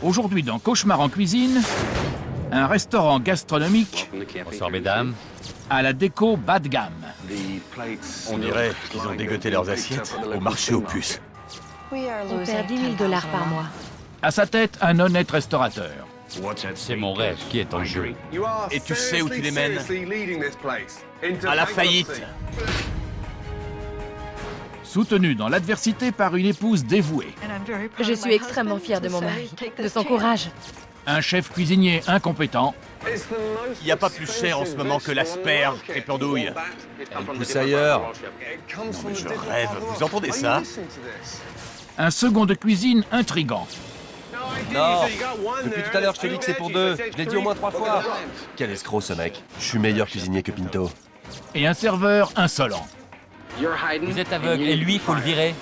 Aujourd'hui dans Cauchemar en cuisine, un restaurant gastronomique Bonsoir mesdames. à la déco bas de gamme. On dirait qu'ils ont dégoté leurs assiettes au marché aux puces. On perd 10 000 $ par mois. À sa tête, un honnête restaurateur. C'est mon rêve qui est en jeu. Et tu sais où tu les mènes? À la faillite. Soutenu dans l'adversité par une épouse dévouée. Je suis extrêmement fière de mon mari, de son courage. Un chef cuisinier incompétent. Il n'y a pas plus cher en ce moment que l'asperge, crépandouille. Elle pousse ailleurs. Non mais je rêve, vous entendez ça? Un second de cuisine intrigant. Non, depuis tout à l'heure je te dis que c'est pour deux. Je l'ai dit au moins 3 fois. Quel escroc ce mec. Je suis meilleur cuisinier que Pinto. Et un serveur insolent. Vous êtes aveugle et lui, faut le virer.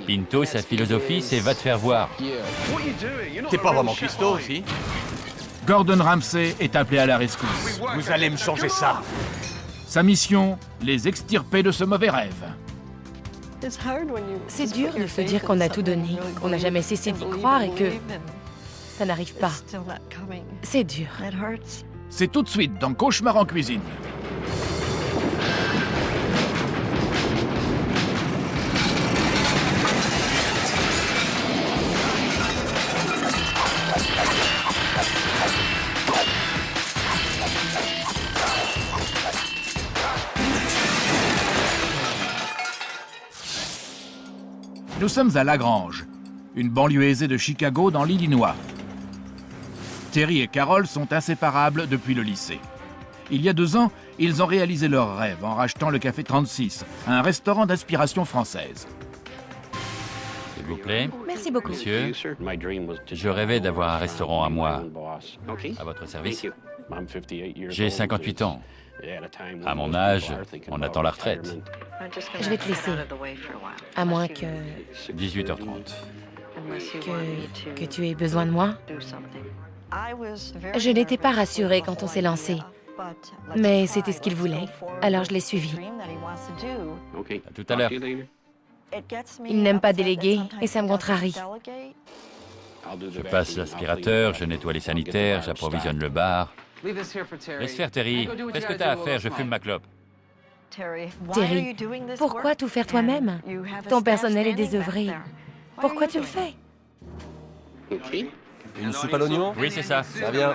Pinto, sa philosophie, c'est va te faire voir. T'es pas vraiment cuistot aussi? Gordon Ramsay est appelé à la rescousse. Vous allez me changer ça. Sa mission, les extirper de ce mauvais rêve. C'est dur de se dire qu'on a tout donné, qu'on n'a jamais cessé d'y croire et que ça n'arrive pas. C'est dur. C'est tout de suite dans Cauchemar en cuisine. Nous sommes à Lagrange, une banlieue aisée de Chicago dans l'Illinois. Terry et Carol sont inséparables depuis le lycée. Il y a 2 ans, ils ont réalisé leur rêve en rachetant le Café 36, un restaurant d'inspiration française. S'il vous plaît. Merci beaucoup. Monsieur, je rêvais d'avoir un restaurant à moi, à votre service. J'ai 58 ans. À mon âge, on attend la retraite. Je vais te laisser. À moins que 18h30. que tu aies besoin de moi. Je n'étais pas rassurée quand on s'est lancé. Mais c'était ce qu'il voulait, alors je l'ai suivi. À tout à l'heure. Il n'aime pas déléguer et ça me contrarie. Je passe l'aspirateur, je nettoie les sanitaires, j'approvisionne le bar. Laisse faire, Terry. Fais ce que t'as à faire, je fume ma clope. Terry, pourquoi tout faire toi-même? Ton personnel est désœuvré. Pourquoi tu le fais? Une soupe à l'oignon? Oui, c'est ça. Ça vient.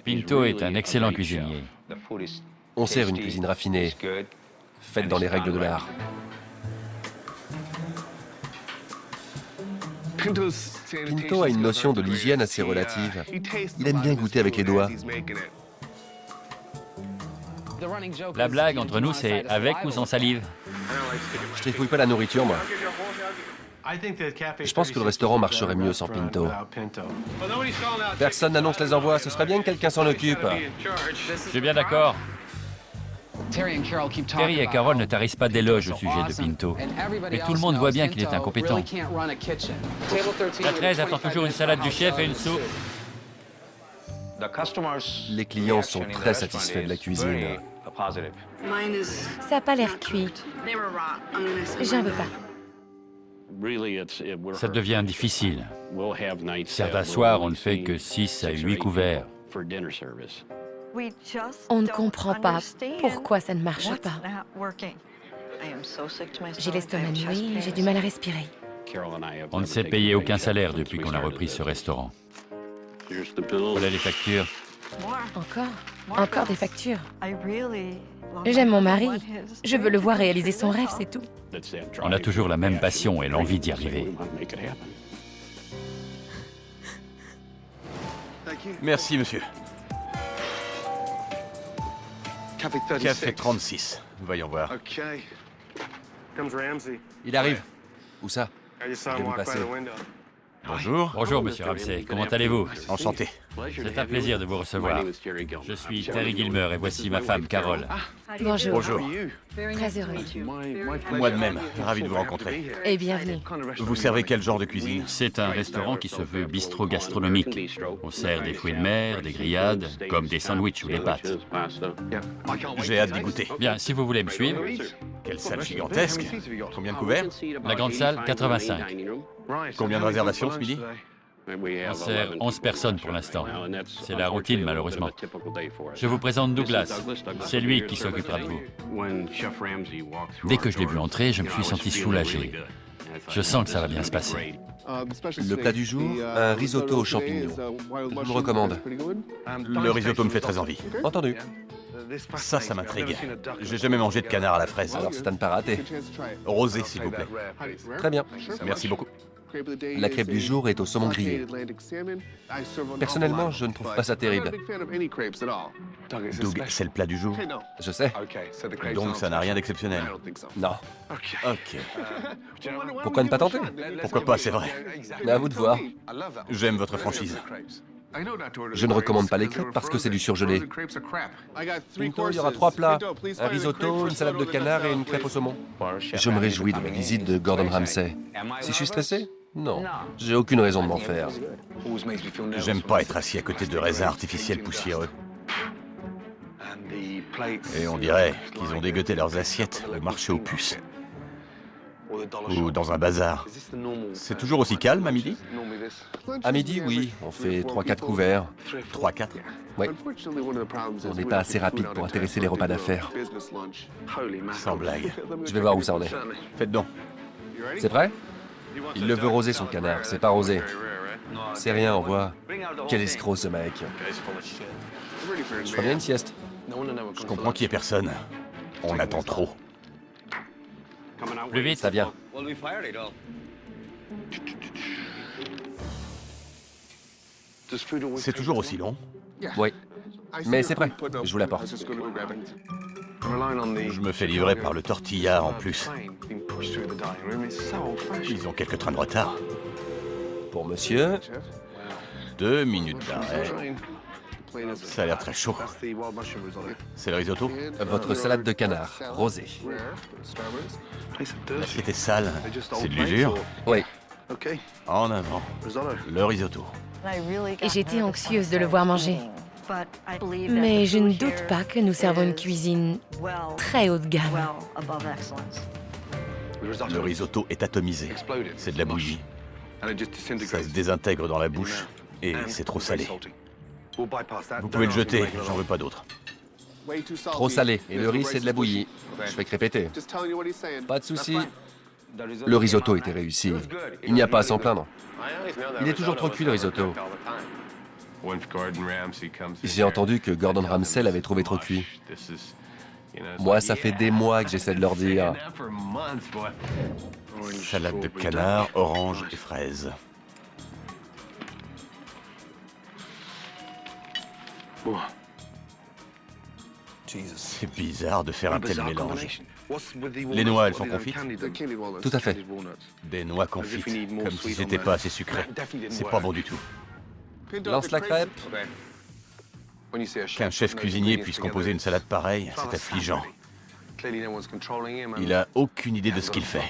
Pinto est un excellent cuisinier. On sert une cuisine raffinée, faite dans les règles de l'art. Pinto a une notion de l'hygiène assez relative. Il aime bien goûter avec les doigts. La blague entre nous, c'est avec ou sans salive. Je trifouille pas la nourriture, moi. Je pense que le restaurant marcherait mieux sans Pinto. Personne n'annonce les envois, ce serait bien que quelqu'un s'en occupe. Je suis bien d'accord. Terry et Carol ne tarissent pas d'éloges au sujet de Pinto. Mais tout le monde voit bien qu'il est incompétent. La 13 attend toujours une salade du chef et une soupe. Les clients sont très satisfaits de la cuisine. Ça n'a pas l'air cuit. J'en veux pas. Ça devient difficile. Certains soirs, on ne fait que 6 à 8 couverts. On ne comprend pas pourquoi ça ne marche pas. J'ai l'estomac noué, j'ai du mal à respirer. On ne s'est payé aucun salaire depuis qu'on a repris ce restaurant. Voilà les factures. Encore des factures. J'aime mon mari. Je veux le voir réaliser son rêve, c'est tout. On a toujours la même passion et l'envie d'y arriver. Merci, monsieur. Café 36. Voyons voir. Il arrive. Où ça? J'ai vu passer. Bonjour. Bonjour, monsieur Ramsay. Comment allez-vous? Enchanté. C'est un plaisir de vous recevoir. Je suis Terry Gilmer et voici ma femme, Carol. Bonjour. Bonjour. Très heureux. Moi de même. Ravi de vous rencontrer. Et bienvenue. Vous servez quel genre de cuisine? C'est un restaurant qui se veut bistrot gastronomique. On sert des fruits de mer, des grillades, comme des sandwichs ou des pâtes. J'ai hâte d'y goûter. Bien, si vous voulez me suivre, Quelle salle gigantesque. Combien de couverts? la grande salle, 85. Combien de réservations ce midi? On sert 11 personnes pour l'instant. C'est la routine, malheureusement. Je vous présente Douglas. C'est lui qui s'occupera de vous. Dès que je l'ai vu entrer, je me suis senti soulagé. Je sens que ça va bien se passer. Le plat du jour, un risotto aux champignons. Je vous le recommande. Le risotto me fait très envie. Entendu. Ça m'intrigue. J'ai jamais mangé de canard à la fraise. Alors c'est à ne pas rater. Rosé, s'il vous plaît. Très bien. Merci beaucoup. La crêpe du jour est au saumon grillé. Personnellement, je ne trouve pas ça terrible. Doug, c'est le plat du jour. Je sais. Donc ça n'a rien d'exceptionnel. Non. Ok. Pourquoi ne pas tenter? Pourquoi pas, c'est vrai. À vous de voir. J'aime votre franchise. Je ne recommande pas les crêpes parce que c'est du surgelé. Pinto, il y aura 3 plats. Un risotto, une salade de canard et une crêpe au saumon. Je me réjouis de la visite de Gordon Ramsay. Si je suis stressé? Non. J'ai aucune raison de m'en faire. J'aime pas être assis à côté de raisins artificiels poussiéreux. Et on dirait qu'ils ont dégoté leurs assiettes au marché aux puces. Ou dans un bazar. C'est toujours aussi calme à midi? À midi, oui. On fait 3-4 couverts. 3-4? Oui. On n'est pas assez rapide pour intéresser les repas d'affaires. Sans blague. Je vais voir où ça en est. Faites donc. C'est prêt? Il le veut rosé, son canard. C'est pas rosé. C'est rien, on voit. Quel escroc, ce mec. Je ferai bien une sieste. Je comprends qu'il y ait personne. On attend trop. Plus vite, Ça vient. C'est toujours aussi long. Oui. Mais c'est prêt. Je vous l'apporte. Je me fais livrer par le tortillard en plus. Ils ont quelques trains de retard. Pour monsieur. 2 minutes d'arrêt. Ça a l'air très chaud. C'est le risotto? Votre salade de canard, rosée. L'assiette est sale. C'est de l'usure? Oui. En avant. Le risotto. Et j'étais anxieuse de le voir manger. Mais je ne doute pas que nous servons une cuisine très haut de gamme. Le risotto est atomisé. C'est de la bouillie. Ça se désintègre dans la bouche et c'est trop salé. Vous pouvez le jeter, j'en veux pas d'autre. Trop salé. Et le riz, c'est de la bouillie. Je fais crépéter. Pas de souci. Le risotto était réussi. Il n'y a pas à s'en plaindre. Il est toujours trop cuit, le risotto. J'ai entendu que Gordon Ramsay l'avait trouvé trop cuit. Moi, ça fait des mois que j'essaie de leur dire. Salade de canard, orange et fraises. C'est bizarre de faire un tel mélange. Les noix, elles sont confites? Tout à fait. Des noix confites, comme si c'était pas assez sucré. C'est pas bon du tout. Lance la crêpe. Qu'un chef cuisinier puisse composer une salade pareille, c'est affligeant. Il a aucune idée de ce qu'il fait.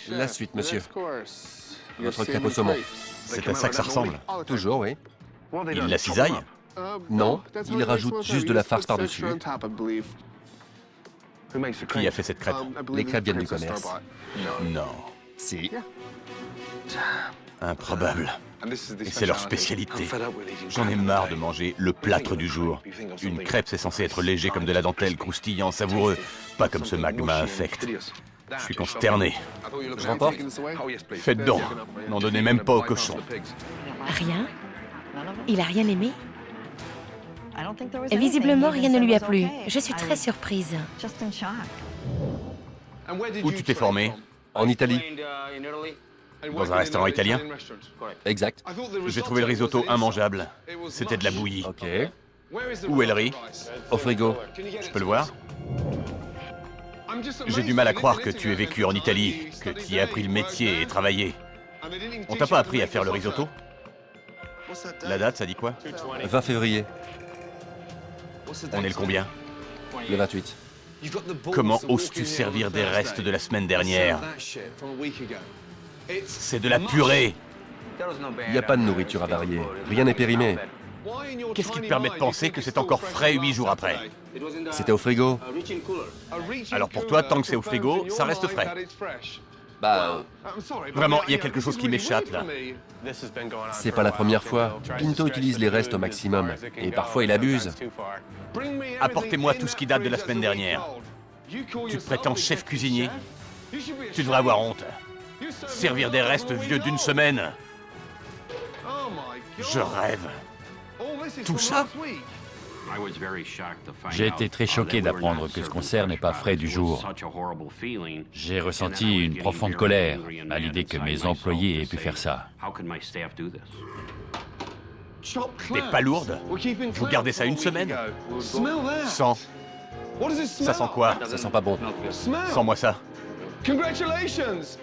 La suite, monsieur. Votre crêpe au saumon. C'est à ça que ça ressemble. Toujours, oui. Il la cisaille? Non, il rajoute juste de la farce par-dessus. Qui a fait cette crêpe? Les crêpes viennent du commerce. Non. Si. Improbable. Et c'est leur spécialité. J'en ai marre de manger le plâtre du jour. Une crêpe, c'est censé être léger comme de la dentelle, croustillant, savoureux, pas comme ce magma infect. Je suis consterné. Je remporte? Faites donc. N'en donnez même pas au cochon. Rien? Il a rien aimé? Et visiblement, rien ne lui a plu. Je suis très surprise. Où tu t'es formé? En Italie. Dans un restaurant italien? Exact. J'ai trouvé le risotto immangeable. C'était de la bouillie. Ok. Où est le riz? Au frigo. Je peux le voir? J'ai du mal à croire que tu aies vécu en Italie, que tu y as appris le métier et travaillé. On t'a pas appris à faire le risotto? La date, ça dit quoi? 20 février. On est le combien? Le 28. Comment oses-tu servir des restes de la semaine dernière? C'est de la purée! Il n'y a pas de nourriture avariée. Rien n'est périmé. Qu'est-ce qui te permet de penser que c'est encore frais 8 jours après? C'était au frigo. Alors pour toi, tant que c'est au frigo, ça reste frais. Vraiment, il y a quelque chose qui m'échappe, là. C'est pas la première fois. Pinto utilise les restes au maximum. Et parfois, il abuse. Apportez-moi tout ce qui date de la semaine dernière. Tu te prétends chef cuisinier? Tu devrais avoir honte. Servir des restes vieux d'une semaine. Je rêve. Tout ça? J'ai été très choqué d'apprendre que ce concert n'est pas frais du jour. J'ai ressenti une profonde colère à l'idée que mes employés aient pu faire ça. Des palourdes? Vous gardez ça une semaine? Sans. Ça sent quoi? Ça sent pas bon. Sens-moi ça.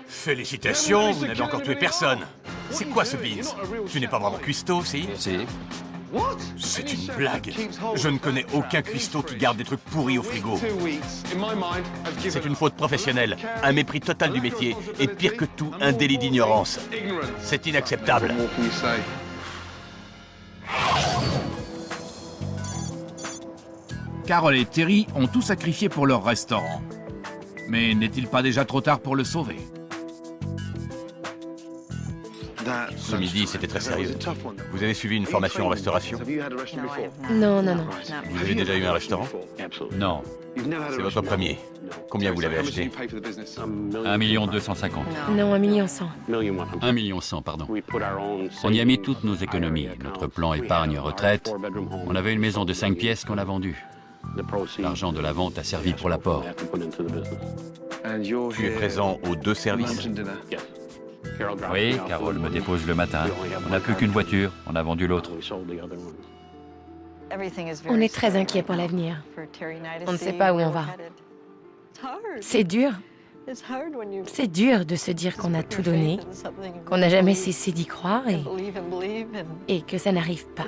Félicitations, vous n'avez encore tué personne. C'est quoi ce beans? Tu n'es pas vraiment cuistot, si? Si. C'est une blague. Je ne connais aucun cuistot qui garde des trucs pourris au frigo. C'est une faute professionnelle, un mépris total du métier, et pire que tout, un délit d'ignorance. C'est inacceptable. Carol et Terry ont tout sacrifié pour leur restaurant. Mais n'est-il pas déjà trop tard pour le sauver? Ce midi, c'était très sérieux. Vous avez suivi une formation en restauration? Non. Vous avez déjà eu un restaurant? Non, C'est votre premier. Combien vous l'avez acheté? 1 250 000. Non, 1 million 100. 1 100 000, pardon. On y a mis toutes nos économies, notre plan épargne-retraite. On avait une maison de 5 pièces qu'on a vendue. L'argent de la vente a servi pour l'apport. Tu es présent aux deux services? Oui, Carol me dépose le matin. On n'a plus qu'une voiture, on a vendu l'autre. On est très inquiets pour l'avenir. On ne sait pas où on va. C'est dur. C'est dur de se dire qu'on a tout donné, qu'on n'a jamais cessé d'y croire et que ça n'arrive pas.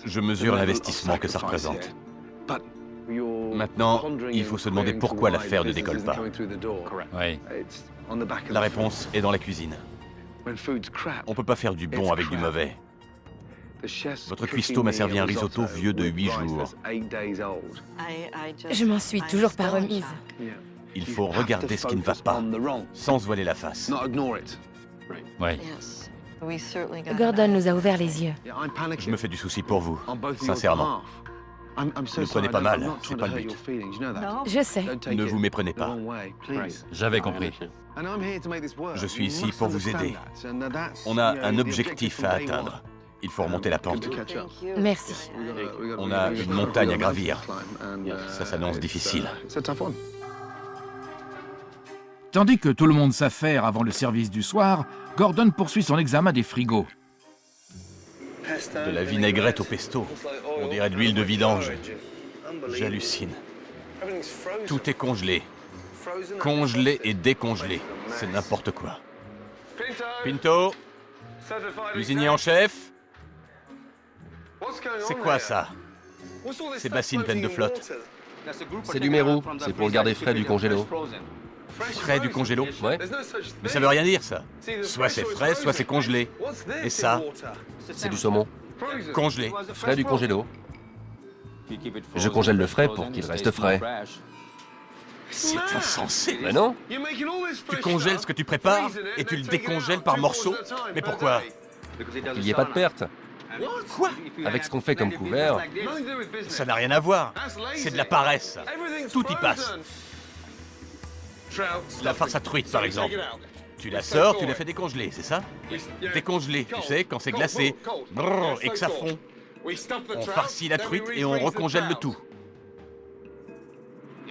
Je mesure l'investissement que ça représente. Maintenant, il faut se demander pourquoi l'affaire ne décolle pas. Oui, La réponse est dans la cuisine. On peut pas faire du bon avec du mauvais. Votre cuistot m'a servi un risotto vieux de 8 jours. Je m'en suis toujours pas remise. Il faut regarder ce qui ne va pas, sans se voiler la face. oui. Gordon nous a ouvert les yeux. Je me fais du souci pour vous, sincèrement. Ne prenez pas mal, c'est pas le but. Je sais. Ne vous méprenez pas. J'avais compris. Je suis ici pour vous aider. On a un objectif à atteindre. Il faut remonter la pente. Merci. On a une montagne à gravir. Ça s'annonce difficile. Tandis que tout le monde s'affaire avant le service du soir, Gordon poursuit son examen des frigos. De la vinaigrette au pesto. On dirait de l'huile de vidange. J'hallucine. Tout est congelé. Congelé et décongelé. C'est n'importe quoi. Pinto, cuisinier en chef. C'est quoi ça? Ces bassines pleines de flotte. C'est du mérou. C'est pour le garder frais du congélo. Frais du congélo? Ouais. Mais ça veut rien dire, ça. Soit c'est frais, soit c'est congelé. Et ça? C'est du saumon. Congelé. Frais du congélo. Je congèle le frais pour qu'il reste frais. C'est insensé. Mais non. Tu congèles ce que tu prépares et tu le décongèles par morceaux. Mais pourquoi? Qu'il n'y ait pas de perte. Quoi? Avec ce qu'on fait comme couvert, Ça n'a rien à voir. C'est de la paresse. Tout y passe. La farce à truite, par exemple. Tu la sors, tu la fais décongeler, c'est ça? Décongeler, tu sais, quand c'est glacé. Brrr, et que ça fond. On farcit la truite et on recongèle le tout.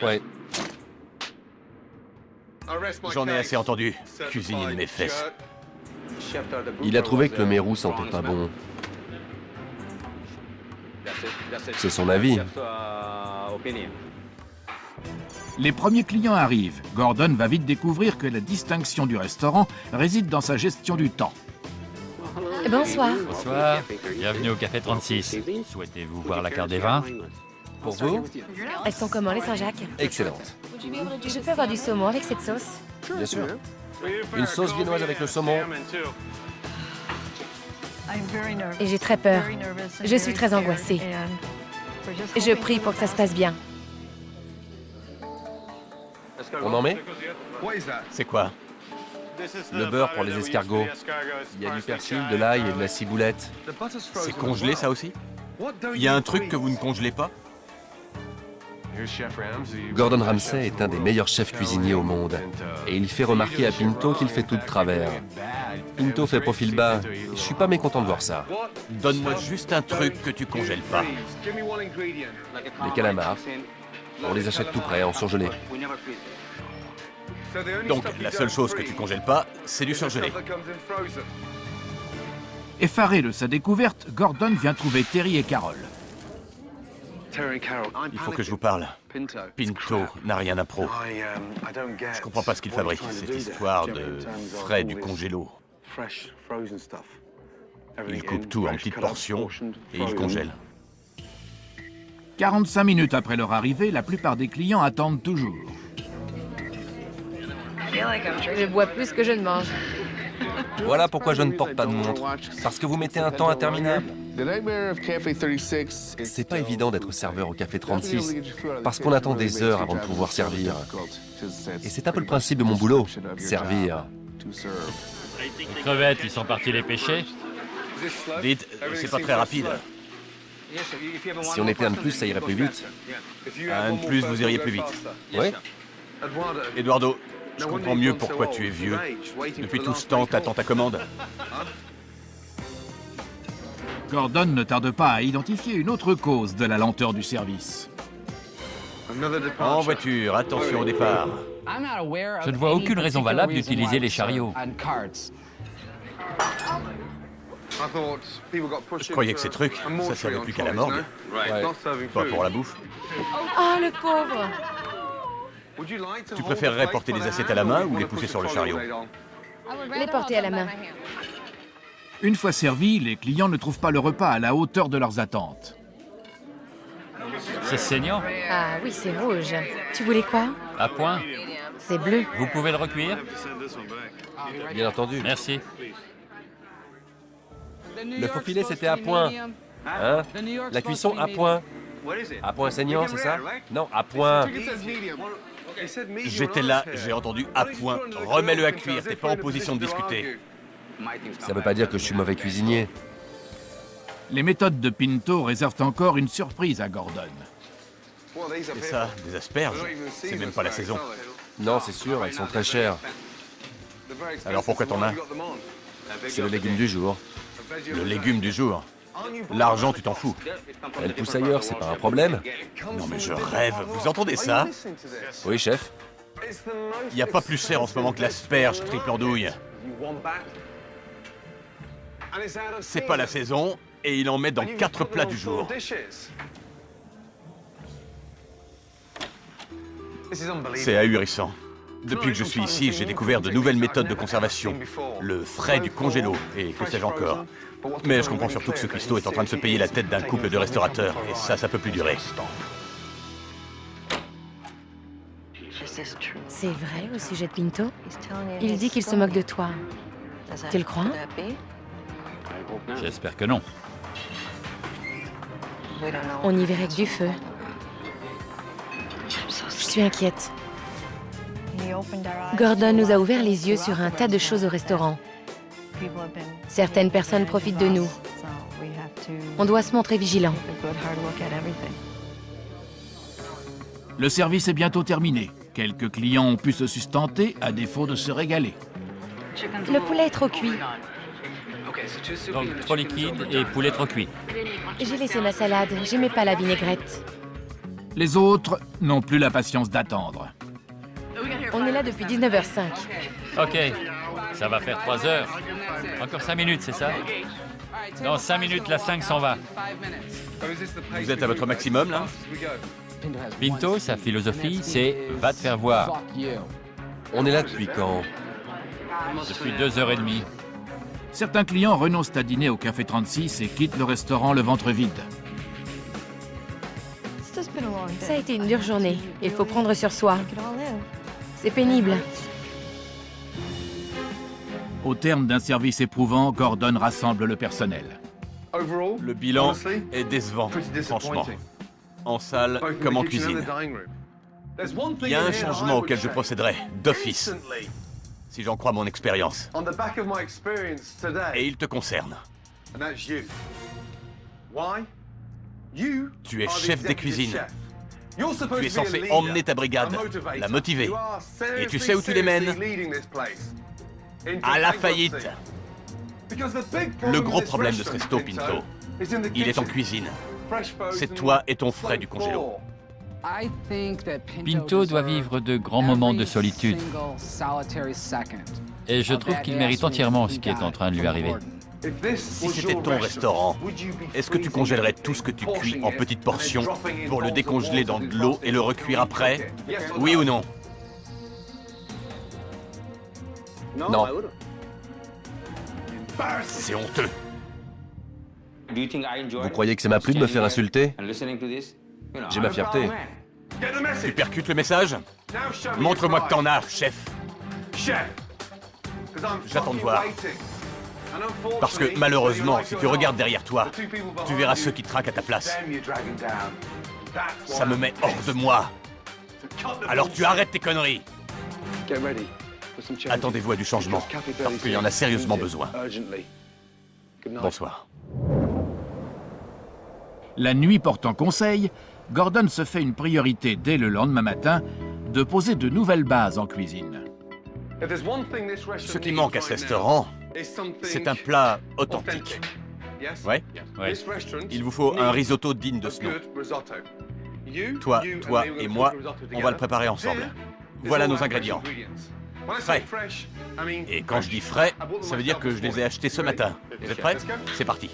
ouais. J'en ai assez entendu. Cuisinier de mes fesses. Il a trouvé que le mérou sentait pas bon. C'est son avis. Les premiers clients arrivent. Gordon va vite découvrir que la distinction du restaurant réside dans sa gestion du temps. Bonsoir. Bonsoir, bienvenue au Café 36. Souhaitez-vous voir la carte des vins? Pour vous, Elles sont comment, les Saint-Jacques? excellente. Je peux avoir du saumon avec cette sauce? Bien sûr. Une sauce viennoise avec le saumon. Et j'ai très peur. Je suis très angoissée. Je prie pour que ça se passe bien. On en met? C'est quoi? Le beurre pour les escargots. Il y a du persil, de l'ail et de la ciboulette. C'est congelé ça aussi? Il y a un truc que vous ne congelez pas? Gordon Ramsay est un des meilleurs chefs cuisiniers au monde. Et il fait remarquer à Pinto qu'il fait tout de travers. Pinto fait profil bas. Je suis pas mécontent de voir ça. Donne-moi juste un truc que tu congèles pas. Les calamars. On les achète tout prêts, en surgelé. Donc la seule chose que tu congèles pas, c'est du surgelé. Effaré de sa découverte, Gordon vient trouver Terry et Carol. Il faut que je vous parle. Pinto n'a rien à pro. Je comprends pas ce qu'il fabrique, cette histoire de frais du congélo. Il coupe tout en petites portions et il congèle. 45 minutes après leur arrivée, la plupart des clients attendent toujours. Je bois plus que je ne mange. Voilà pourquoi je ne porte pas de montre. Parce que vous mettez un temps interminable. C'est pas évident d'être serveur au Café 36, parce qu'on attend des heures avant de pouvoir servir. Et c'est un peu le principe de mon boulot, servir. Les crevettes, ils sont partis les pêcher. Dites, c'est pas très rapide. Si on était un de plus, ça irait plus vite. Un de plus, vous iriez plus vite. Oui. Eduardo, je comprends mieux pourquoi tu es vieux. Depuis tout ce temps, t'attends ta commande. Gordon ne tarde pas à identifier une autre cause de la lenteur du service. En voiture, attention au départ. Je ne vois aucune raison valable d'utiliser les chariots. Je croyais que ces trucs, ça servait plus qu'à la morgue. Pas pour la bouffe. Oh, le pauvre! Tu préférerais porter les assiettes à la main ou les pousser sur le chariot? Les porter à la main. Une fois servis, les clients ne trouvent pas le repas à la hauteur de leurs attentes. C'est saignant. Ah oui, c'est rouge. Tu voulais quoi? À point. C'est bleu. Vous pouvez le recuire? Bien entendu. Merci. Le faux filet, c'était à point. Hein? La cuisson à point. À point saignant, c'est ça? Non, à point. J'étais là, j'ai entendu à point. Remets-le à cuire, t'es pas en position de discuter. Ça veut pas dire que je suis mauvais cuisinier. Les méthodes de Pinto réservent encore une surprise à Gordon. C'est ça, des asperges. C'est même pas la saison. Non, c'est sûr, elles sont très chères. Alors pourquoi t'en as? C'est le légume du jour. Le légume du jour. L'argent, tu t'en fous. Elle pousse ailleurs, c'est pas un problème. Non mais je rêve, vous entendez ça? Oui, chef. Il n'y a pas plus cher en ce moment que l'asperge triple andouille. C'est pas la saison, et il en met dans 4 plats du jour. C'est ahurissant. Depuis que je suis ici, j'ai découvert de nouvelles méthodes de conservation. Le frais du congélo, et que sais-je encore. Mais je comprends surtout que ce cuistot est en train de se payer la tête d'un couple de restaurateurs, et ça peut plus durer. C'est vrai au sujet de Pinto? Il dit qu'il se moque de toi. Tu le crois? J'espère que non. On y verrait que du feu. Je suis inquiète. Gordon nous a ouvert les yeux sur un tas de choses au restaurant. Certaines personnes profitent de nous. On doit se montrer vigilant. Le service est bientôt terminé. Quelques clients ont pu se sustenter à défaut de se régaler. Le poulet est trop cuit. Donc trop liquide et poulet trop cuit. J'ai laissé ma salade. J'aimais pas la vinaigrette. Les autres n'ont plus la patience d'attendre. On est là depuis 19h05. Ok, ça va faire 3 heures. Encore 5 minutes, c'est ça? Dans 5 minutes, la 5 s'en va. Vous êtes à votre maximum, là? Pinto, sa philosophie, c'est « va te faire voir On est là depuis quand? » Depuis 2h30. Certains clients renoncent à dîner au Café 36 et quittent le restaurant le ventre vide. Ça a été une dure journée. Il faut prendre sur soi. C'est pénible. Au terme d'un service éprouvant, Gordon rassemble le personnel. Le bilan est décevant, franchement. En salle comme en cuisine. Il y a un changement auquel je procéderai, d'office, si j'en crois mon expérience. Et il te concerne. Tu es chef des cuisines. Tu es censé emmener ta brigade, la motiver. Et tu sais où tu les mènes? À la faillite. Le gros problème de ce resto, Pinto, il est en cuisine. C'est toi et ton frais du congélo. Pinto doit vivre de grands moments de solitude. Et je trouve qu'il mérite entièrement ce qui est en train de lui arriver. Si c'était ton restaurant, est-ce que tu congèlerais tout ce que tu cuis en petites portions pour le décongeler dans de l'eau et le recuire après? Oui ou non? Non. C'est honteux. Vous croyez que ça m'a plu de me faire insulter? J'ai ma fierté. Tu percutes le message? Montre-moi que t'en as, chef. J'attends de voir. Parce que malheureusement, si tu regardes derrière toi, tu verras ceux qui traquent à ta place. Ça me met hors de moi. Alors tu arrêtes tes conneries. Attendez-vous à du changement, parce qu'il y en a sérieusement besoin. Bonsoir. La nuit portant conseil, Gordon se fait une priorité dès le lendemain matin de poser de nouvelles bases en cuisine. Ce qui manque à ce restaurant, c'est un plat authentique. Ouais? Ouais. Il vous faut un risotto digne de ce nom. Toi et moi, on va le préparer ensemble. Voilà nos ingrédients. Frais. Et quand je dis frais, ça veut dire que je les ai achetés ce matin. Vous êtes prêts? C'est parti.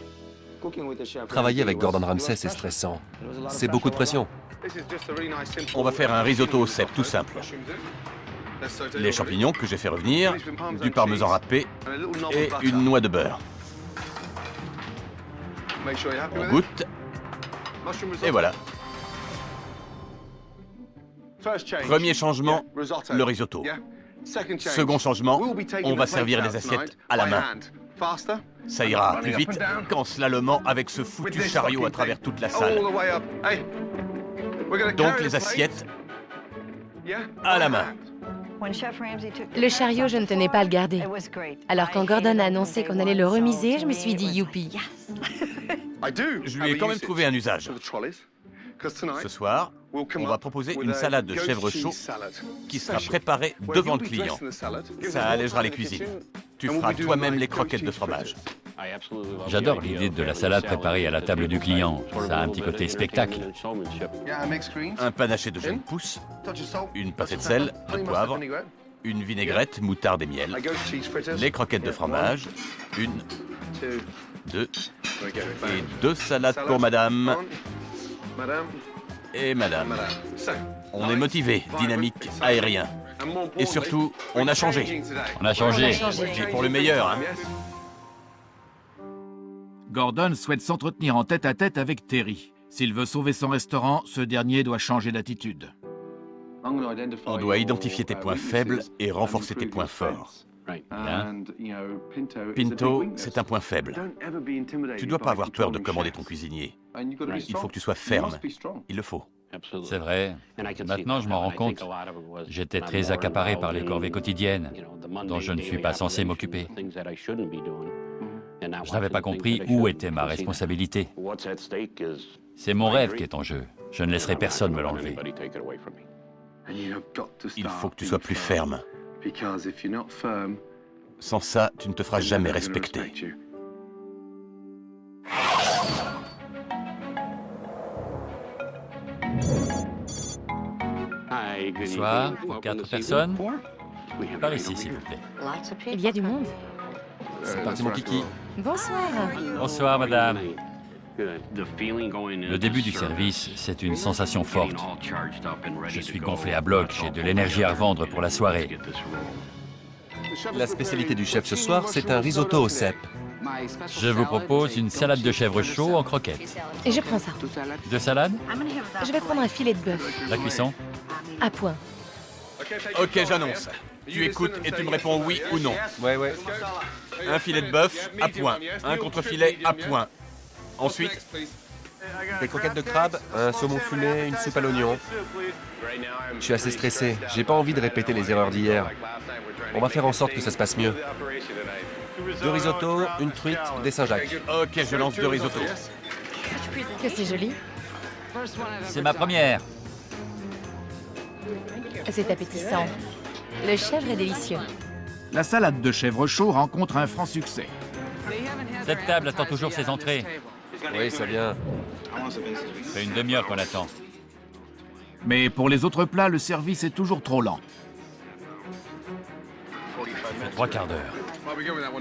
Travailler avec Gordon Ramsay, c'est stressant. C'est beaucoup de pression. On va faire un risotto au cèpe tout simple. Les champignons que j'ai fait revenir, du parmesan râpé et une noix de beurre. On goûte. Et voilà. Premier changement, le risotto. Second changement, on va servir les assiettes à la main. Ça ira plus vite qu'en slalomant avec ce foutu chariot à travers toute la salle. Donc les assiettes à la main. Le chariot, je ne tenais pas à le garder. Alors quand Gordon a annoncé qu'on allait le remiser, je me suis dit youpi. Je lui ai quand même trouvé un usage. Ce soir, on va proposer une salade de chèvre chaud qui sera préparée devant le client. Ça allégera les cuisines. Tu feras toi-même les croquettes de fromage. J'adore l'idée de la salade préparée à la table du client. Ça a un petit côté spectacle. Un panaché de jeunes pousses, une pincée de sel, de poivre, une vinaigrette, moutarde et miel, les croquettes de fromage, une, deux, et deux salades pour madame et madame. On est motivé, dynamique, aérien. Et surtout, on a changé. On a changé. Et pour le meilleur, hein. Gordon souhaite s'entretenir en tête-à-tête avec Terry. S'il veut sauver son restaurant, ce dernier doit changer d'attitude. On doit identifier tes points faibles et renforcer tes points forts. Pinto, c'est un point faible. Tu ne dois pas avoir peur de commander ton cuisinier. Il faut que tu sois ferme. Il le faut. C'est vrai. Maintenant, je m'en rends compte. J'étais très accaparé par les corvées quotidiennes, dont je ne suis pas censé m'occuper. Je n'avais pas compris où était ma responsabilité. C'est mon rêve qui est en jeu. Je ne laisserai personne me l'enlever. Il faut que tu sois plus ferme. Sans ça, tu ne te feras jamais respecter. Bonsoir, pour 4 personnes. Par ici, s'il vous plaît. Il y a du monde. C'est parti, mon kiki. Bonsoir. Bonsoir, madame. Le début du service, c'est une sensation forte. Je suis gonflé à bloc, j'ai de l'énergie à revendre pour la soirée. La spécialité du chef ce soir, c'est un risotto au cèpe. Je vous propose une salade de chèvre chaud en croquettes. Et je prends ça. 2 salades? Je vais prendre un filet de bœuf. La cuisson? À point. Ok, j'annonce. Tu écoutes et tu me réponds oui ou non. Ouais. Un filet de bœuf, à point. Un contre-filet, à point. Ensuite, Des croquettes de crabe, un saumon fumé, une soupe à l'oignon. Je suis assez stressé. J'ai pas envie de répéter les erreurs d'hier. On va faire en sorte que ça se passe mieux. 2 risottos, une truite, des Saint-Jacques. Ok, je lance 2 risottos. Que c'est joli. C'est ma première. C'est appétissant. Le chèvre est délicieux. La salade de chèvre chaud rencontre un franc succès. Cette table attend toujours ses entrées. Oui, ça vient. Ça fait une demi-heure qu'on attend. Mais pour les autres plats, le service est toujours trop lent. Ça fait 3 quarts d'heure.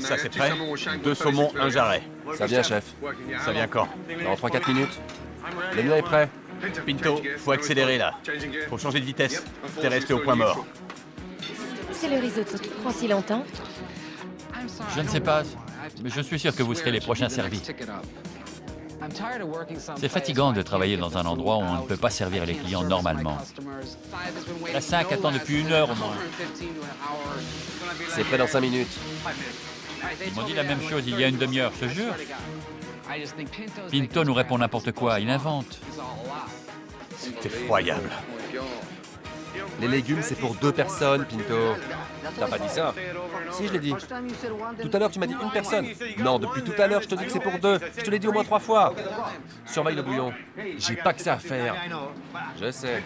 Ça c'est prêt. 2 saumons, 1 jarret. Ça vient, chef. Ça vient quand? Dans 3-4 minutes. Le mien est prêt. Pinto, faut accélérer là. Faut changer de vitesse. T'es resté au point mort. C'est le risotto qui prend si longtemps. Je ne sais pas, mais je suis sûr que vous serez les prochains servis. C'est fatigant de travailler dans un endroit où on ne peut pas servir les clients normalement. La 5 attend depuis 1 heure au moins. C'est prêt dans 5 minutes. Ils m'ont dit la même chose il y a une demi-heure, je te jure. Pinto nous répond n'importe quoi, il invente. C'est effroyable. Les légumes, c'est pour 2 personnes, Pinto. T'as pas dit ça? Si, je l'ai dit. Tout à l'heure, tu m'as dit 1 personne. Non, depuis tout à l'heure, je te dis que c'est pour 2. Je te l'ai dit au moins 3 fois. Surveille le bouillon. J'ai pas que ça à faire. Je sais.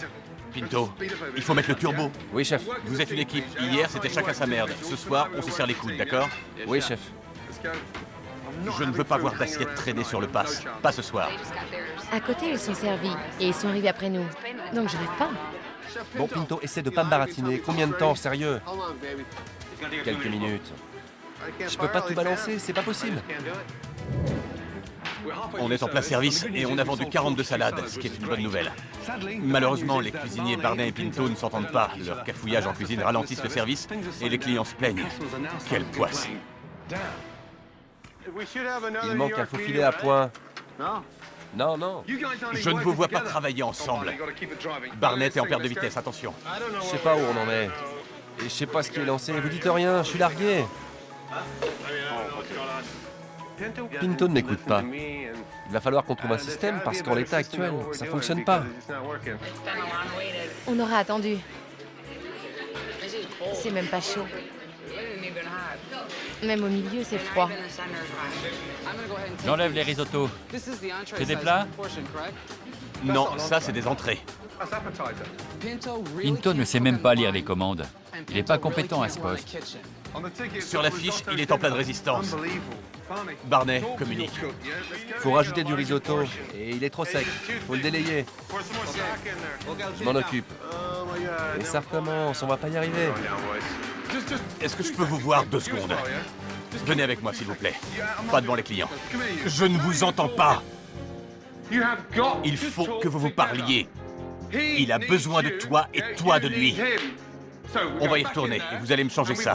Pinto, il faut mettre le turbo. Oui, chef. Vous êtes une équipe. Hier, c'était chacun sa merde. Ce soir, on se serre les coudes, d'accord? Oui, chef. Je ne veux pas voir d'assiettes traîner sur le pass. Pas ce soir. À côté, ils sont servis et ils sont arrivés après nous. Donc je rêve pas. Bon, Pinto, essaie de pas me baratiner. Combien de temps, sérieux? Quelques minutes. Je peux pas tout balancer, c'est pas possible. On est en plein service et on a vendu 42 salades, ce qui est une bonne nouvelle. Malheureusement, les cuisiniers Barnet et Pinto ne s'entendent pas. Leur cafouillage en cuisine ralentissent le service et les clients se plaignent. Quelle poisse! Il manque un faux filet à point. Non, non. Je ne vous vois pas travailler ensemble. Barnet est en perte de vitesse, attention. Je sais pas où on en est. Et je sais pas ce qui est lancé. Vous dites rien, je suis largué. Pinto ne m'écoute pas. Il va falloir qu'on trouve un système parce qu'en l'état actuel, ça fonctionne pas. On aura attendu. C'est même pas chaud. Même au milieu, c'est froid. J'enlève les risottos. C'est des plats? Non, ça c'est des entrées. Pinto ne sait même pas lire les commandes. Il n'est pas compétent à ce poste. Sur la fiche, il est en pleine résistance. Barnet communique. Faut rajouter du risotto. Et il est trop sec. Faut le délayer. Je m'en occupe. Et ça recommence, on va pas y arriver. Est-ce que je peux vous voir 2 secondes? Venez avec moi, s'il vous plaît. Pas devant les clients. Je ne vous entends pas. Il faut que vous vous parliez. Il a besoin de toi et toi de lui. On va y retourner et vous allez me changer ça.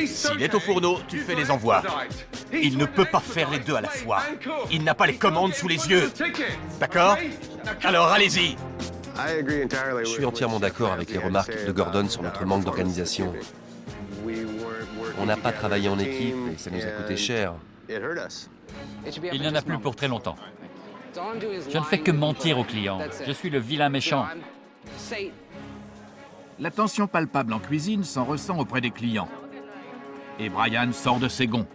S'il est au fourneau, tu fais les envois. Il ne peut pas faire les deux à la fois. Il n'a pas les commandes sous les yeux. D'accord? Alors allez-y. Je suis entièrement d'accord avec les remarques de Gordon sur notre manque d'organisation. On n'a pas travaillé en équipe et ça nous a coûté cher. Il n'y en a plus pour très longtemps. Je ne fais que mentir aux clients. Je suis le vilain méchant. La tension palpable en cuisine s'en ressent auprès des clients. Et Brian sort de ses gonds.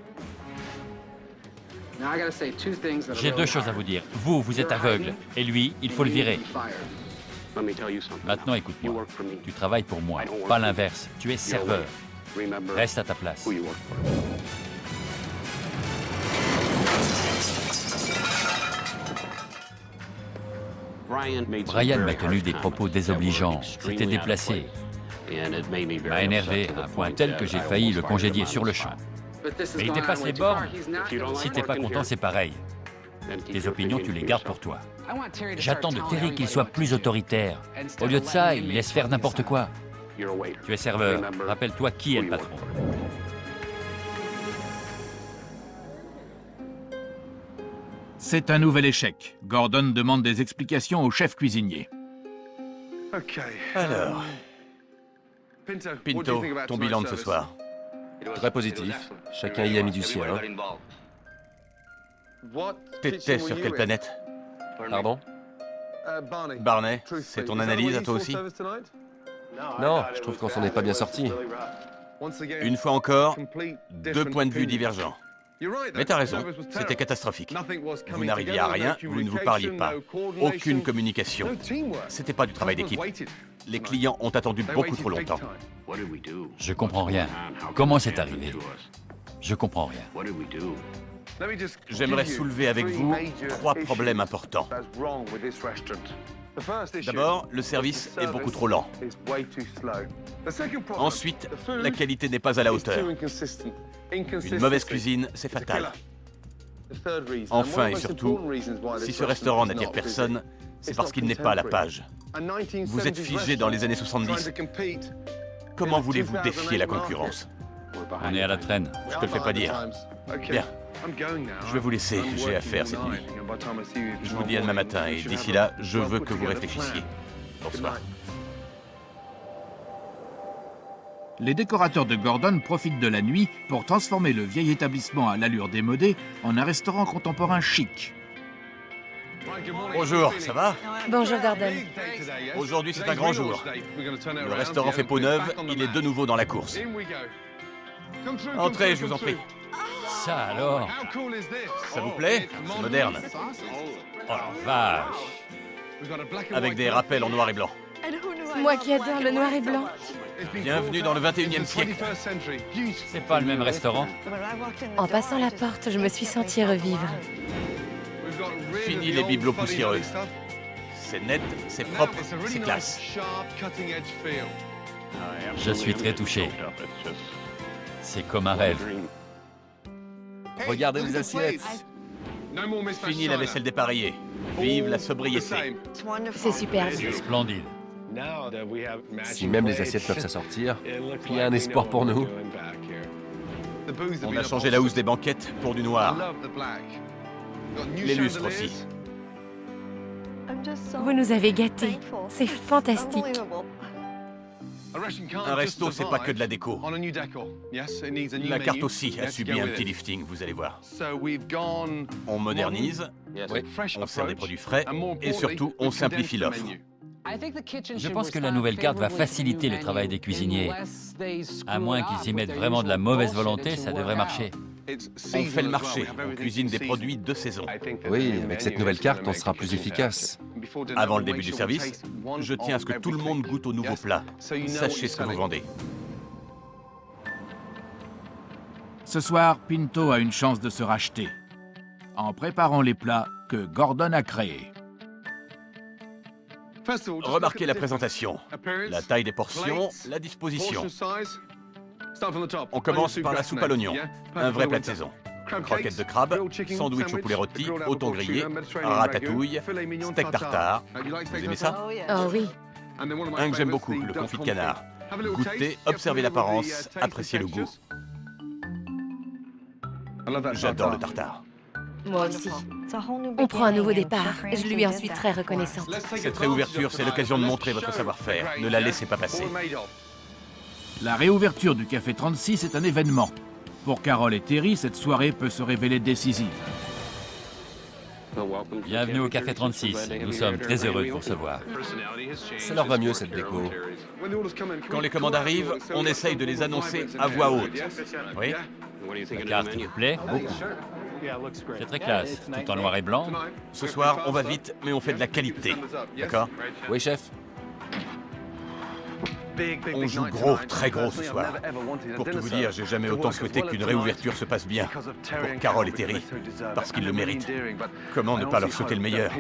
J'ai 2 choses à vous dire. Vous, vous êtes aveugle. Et lui, il faut le virer. Maintenant, écoute-moi. Tu travailles pour moi, pas l'inverse. Tu es serveur. Reste à ta place. Brian m'a tenu des propos désobligeants. C'était déplacé. M'a énervé à un point tel que j'ai failli le congédier sur le champ. Mais il dépasse les bornes. Si t'es pas content, c'est pareil. Tes opinions, tu les gardes pour toi. J'attends de Terry qu'il soit plus autoritaire. Au lieu de ça, il laisse faire n'importe quoi. Tu es serveur. Rappelle-toi qui est le patron. C'est un nouvel échec. Gordon demande des explications au chef cuisinier. Alors, Pinto, ton bilan de ce soir. Très positif. Chacun y a mis du sien. T'étais sur quelle planète? Pardon? Barney, c'est ton analyse à toi aussi? Non, je trouve qu'on s'en est pas bien sorti. Une fois encore, deux points de vue divergents. Mais t'as raison, c'était catastrophique. Vous n'arriviez à rien, vous ne vous parliez pas. Aucune communication. C'était pas du travail d'équipe. Les clients ont attendu beaucoup trop longtemps. Je comprends rien. Comment c'est arrivé? Je comprends rien. J'aimerais soulever avec vous trois problèmes importants. D'abord, le service est beaucoup trop lent. Ensuite, la qualité n'est pas à la hauteur. Une mauvaise cuisine, c'est fatal. Enfin et surtout, si ce restaurant n'attire personne, c'est parce qu'il n'est pas à la page. Vous êtes figé dans les années 70. Comment voulez-vous défier la concurrence? On est à la traîne. Je te le fais pas dire. Bien. Je vais vous laisser, j'ai affaire cette nuit. Je vous dis à demain matin et d'ici là, je veux que vous réfléchissiez. Bonsoir. Les décorateurs de Gordon profitent de la nuit pour transformer le vieil établissement à l'allure démodée en un restaurant contemporain chic. Bonjour, ça va? Bonjour, Gordon. Aujourd'hui, c'est un grand jour. Le restaurant fait peau neuve, il est de nouveau dans la course. Entrez, je vous en prie. Ça alors? Ça vous plaît? C'est moderne. Oh la vache! Avec des rappels en noir et blanc. Moi qui adore le noir et blanc. Bienvenue dans le 21e siècle. C'est pas le même restaurant? En passant la porte, je me suis sentie revivre. Fini les bibelots poussiéreux. C'est net, c'est propre, c'est classe. Je suis très touché. C'est comme un rêve. Regardez les assiettes. Fini la vaisselle dépareillée. Vive la sobriété. C'est superbe. Splendide. Si même les assiettes peuvent s'assortir, il y a un espoir pour nous. On a changé la housse des banquettes pour du noir. Les lustres aussi. Vous nous avez gâtés. C'est fantastique. Un resto, c'est pas que de la déco. La carte aussi a subi un petit lifting, vous allez voir. On modernise, on sert des produits frais et surtout, on simplifie l'offre. Je pense que la nouvelle carte va faciliter le travail des cuisiniers. À moins qu'ils y mettent vraiment de la mauvaise volonté, ça devrait marcher. On fait le marché, on cuisine des produits de saison. Oui, avec cette nouvelle carte, on sera plus efficace. Avant le début du service, je tiens à ce que tout le monde goûte au nouveau plat. Sachez ce que vous vendez. Ce soir, Pinto a une chance de se racheter en préparant les plats que Gordon a créés. Remarquez la présentation, la taille des portions, la disposition. On commence par la soupe à l'oignon, un vrai plat de saison. Croquettes de crabe, sandwich au poulet rôti, au thon grillé, ratatouille, steak tartare. Vous aimez ça? Oh oui. Un que j'aime beaucoup, le confit de canard. Goûtez, observez l'apparence, appréciez le goût. J'adore le tartare. Moi aussi. On prend un nouveau départ. Je lui en suis très reconnaissante. Cette réouverture, c'est l'occasion de montrer votre savoir-faire. Ne la laissez pas passer. La réouverture du Café 36 est un événement. Pour Carol et Terry, cette soirée peut se révéler décisive. Bienvenue au Café 36. Nous sommes très heureux de vous recevoir. Ça leur va mieux, cette déco. Quand les commandes arrivent, on essaye de les annoncer à voix haute. Oui? La carte vous plaît? Beaucoup. C'est très classe, tout en noir et blanc. Ce soir, on va vite, mais on fait de la qualité. D'accord? Oui, chef. On joue gros, très gros ce soir. Pour tout vous dire, j'ai jamais autant souhaité qu'une réouverture se passe bien. Pour Carol et Terry, parce qu'ils le méritent. Comment ne pas leur souhaiter le meilleur?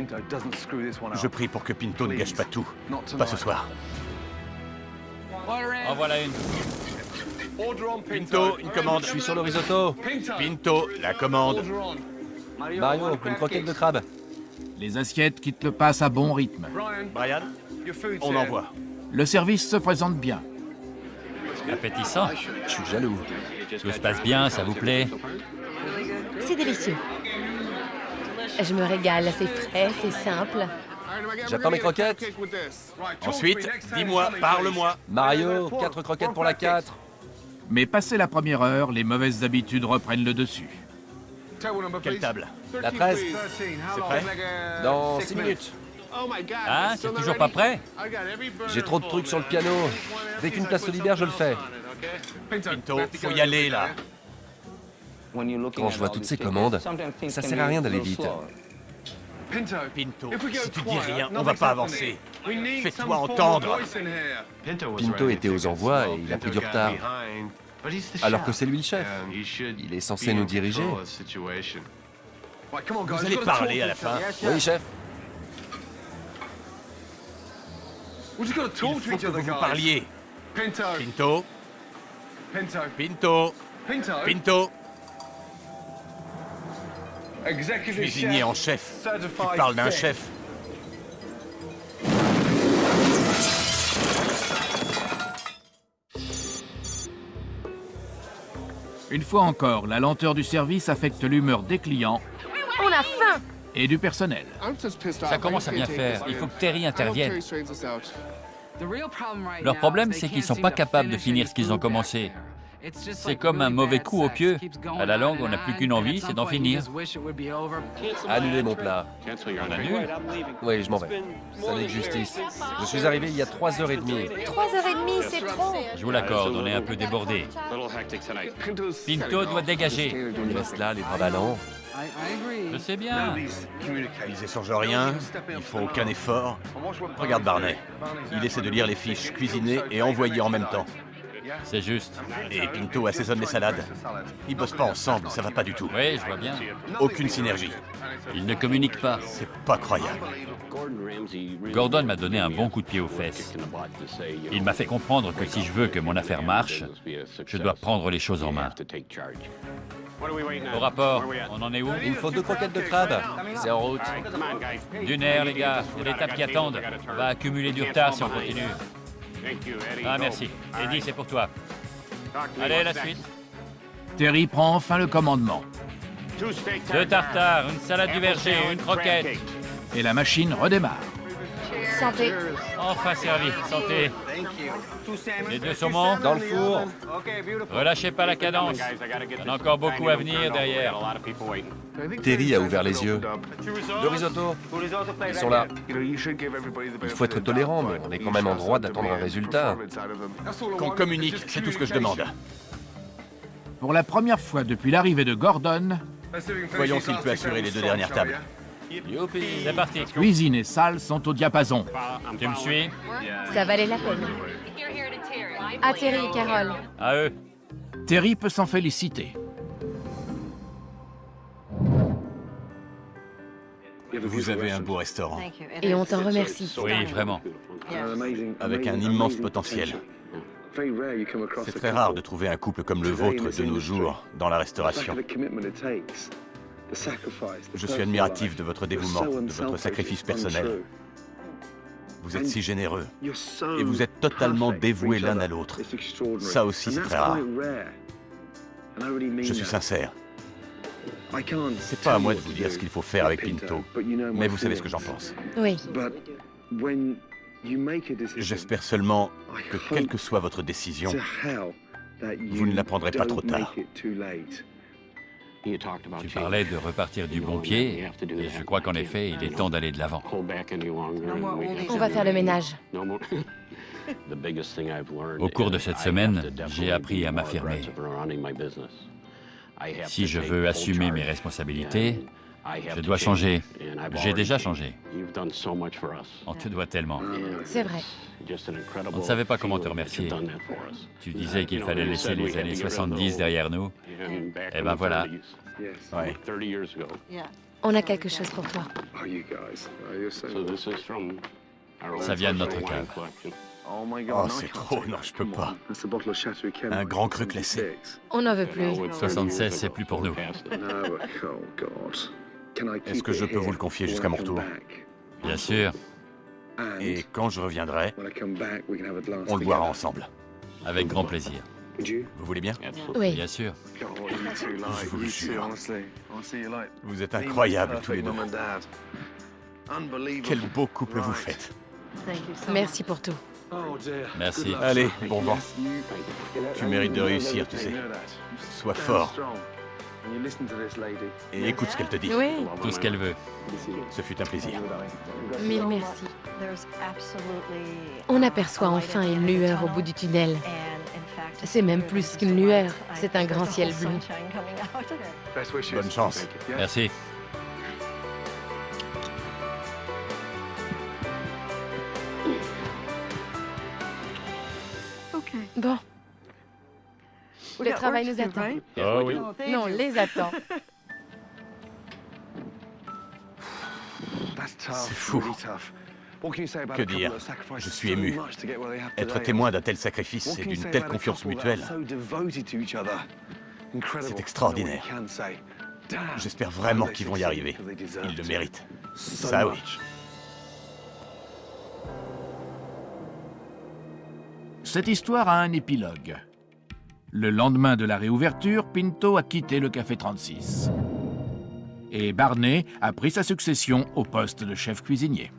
Je prie pour que Pinto ne gâche pas tout. Pas ce soir. En voilà une. Pinto, une commande. Je suis sur le risotto. Pinto, la commande. Mario, une croquette de crabe. Les assiettes quittent le pass à bon rythme. Brian, on envoie. Le service se présente bien. Appétissant. Je suis jaloux. Tout se passe bien, ça vous plaît? C'est délicieux. Je me régale. C'est frais, c'est simple. J'attends mes croquettes. Ensuite, dis-moi, parle-moi. Mario, 4 croquettes pour la 4. Mais passé la première heure, les mauvaises habitudes reprennent le dessus. Quelle table? La 13, C'est prêt? dans 6 minutes. Ah, c'est toujours pas prêt? J'ai trop de trucs sur le piano. Dès qu'une place se libère, je le fais. Pinto, faut y aller là. Quand je vois toutes ces commandes, ça sert à rien d'aller vite. Pinto, si tu dis rien, on va pas avancer. Fais-toi entendre. Pinto était aux envois et il a pris du retard. Alors que c'est lui le chef. Il est censé nous diriger. Vous allez parler à la fin. Oui, chef. Il faut que vous vous parliez. Pinto. Pinto. Pinto. Cuisinier en chef. Tu parles d'un chef. Une fois encore, la lenteur du service affecte l'humeur des clients On a faim! et du personnel. Ça commence à bien faire. Il faut que Terry intervienne. Leur problème, c'est qu'ils sont pas capables de finir ce qu'ils ont commencé. C'est comme un mauvais coup au pieu. À la longue, on n'a plus qu'une envie, c'est d'en finir. Annulez mon plat. On annule. Oui, je m'en vais. Ça n'est que justice. Je suis arrivé il y a 3h30. 3h30, c'est trop! Je vous l'accorde, on est un peu débordé. Pinto doit dégager. On reste là, les bras ballants. Je sais bien. Ils échangent rien, ils font aucun effort. Regarde Barney. Il essaie de lire les fiches, cuisiner et envoyer en même temps. C'est juste. Et Pinto assaisonne les salades. Ils bossent pas ensemble, ça va pas du tout. Oui, je vois bien. Aucune synergie. Ils ne communiquent pas. C'est pas croyable. Gordon m'a donné un bon coup de pied aux fesses. Il m'a fait comprendre que si je veux que mon affaire marche, je dois prendre les choses en main. Au rapport, on en est où? Il me faut 2 croquettes de crabe. C'est en route. D'une air, les gars. Il y a des tables qui attendent. On va accumuler du retard si on continue. Ah, merci. Eddie, c'est pour toi. Allez, la suite. Terry prend enfin le commandement 2 tartares, une salade du verger, une croquette. et la machine redémarre. Santé. Enfin servi. Santé. Les 2 saumons. Dans le four. Relâchez pas la cadence. Il y en a encore beaucoup à venir derrière. Terry a ouvert les yeux. 2 risottos. Ils sont là. Il faut être tolérant, mais on est quand même en droit d'attendre un résultat. Qu'on communique, c'est tout ce que je demande. Pour la première fois depuis l'arrivée de Gordon, Voyons s'il peut assurer les 2 dernières tables. Youpi. C'est parti. cuisine et salle sont au diapason. Tu me suis? Ça valait la peine. À Terry et Carole. À eux. Terry peut s'en féliciter. Vous avez un beau restaurant, Et on t'en remercie. Oui, vraiment. avec un immense potentiel. C'est très rare de trouver un couple comme le vôtre de nos jours dans la restauration. Je suis admiratif de votre dévouement, de votre sacrifice personnel. Vous êtes si généreux et vous êtes totalement dévoués l'un à l'autre. Ça aussi, c'est très rare. Je suis sincère. C'est pas à moi de vous dire ce qu'il faut faire avec Pinto, mais vous savez ce que j'en pense. Oui. J'espère seulement que, quelle que soit votre décision, vous ne la prendrez pas trop tard. Tu parlais de repartir du bon pied, et je crois qu'en effet, il est temps d'aller de l'avant. On va faire le ménage. Au cours de cette semaine, j'ai appris à m'affirmer. Si je veux assumer mes responsabilités, je dois changer. J'ai déjà changé. On te doit tellement. C'est vrai. On ne savait pas comment te remercier. Tu disais qu'il fallait laisser les années 70 derrière nous. Eh ben voilà. Ouais. On a quelque chose pour toi. Ça vient de notre cave. Oh, c'est trop, non, je peux pas. Un grand cru classé. On n'en veut plus. 76, c'est plus pour nous. Est-ce que je peux vous le confier jusqu'à mon retour? Bien sûr, Et quand je reviendrai, on le boira ensemble. avec grand plaisir. Vous voulez bien? Oui. Bien sûr. Je vous le jure. Vous êtes incroyables tous les 2. Quel beau couple vous faites. Merci pour tout. Merci. Allez, bon vent. Tu mérites de réussir, tu sais. Sois fort. Et écoute ce qu'elle te dit. Oui, Tout ce qu'elle veut. Ce fut un plaisir. mille merci. On aperçoit enfin une lueur au bout du tunnel. C'est même plus qu'une lueur, c'est un grand ciel bleu. Bonne chance. Merci. Bon. Le travail nous attend. Oh oui. Non, les attend. C'est fou. Que dire? Je suis ému. Être témoin d'un tel sacrifice et d'une telle confiance mutuelle, c'est extraordinaire. J'espère vraiment qu'ils vont y arriver. Ils le méritent. Ça oui. Cette histoire a un épilogue. Le lendemain de la réouverture, Pinto a quitté le Café 36. Et Barney a pris sa succession au poste de chef cuisinier.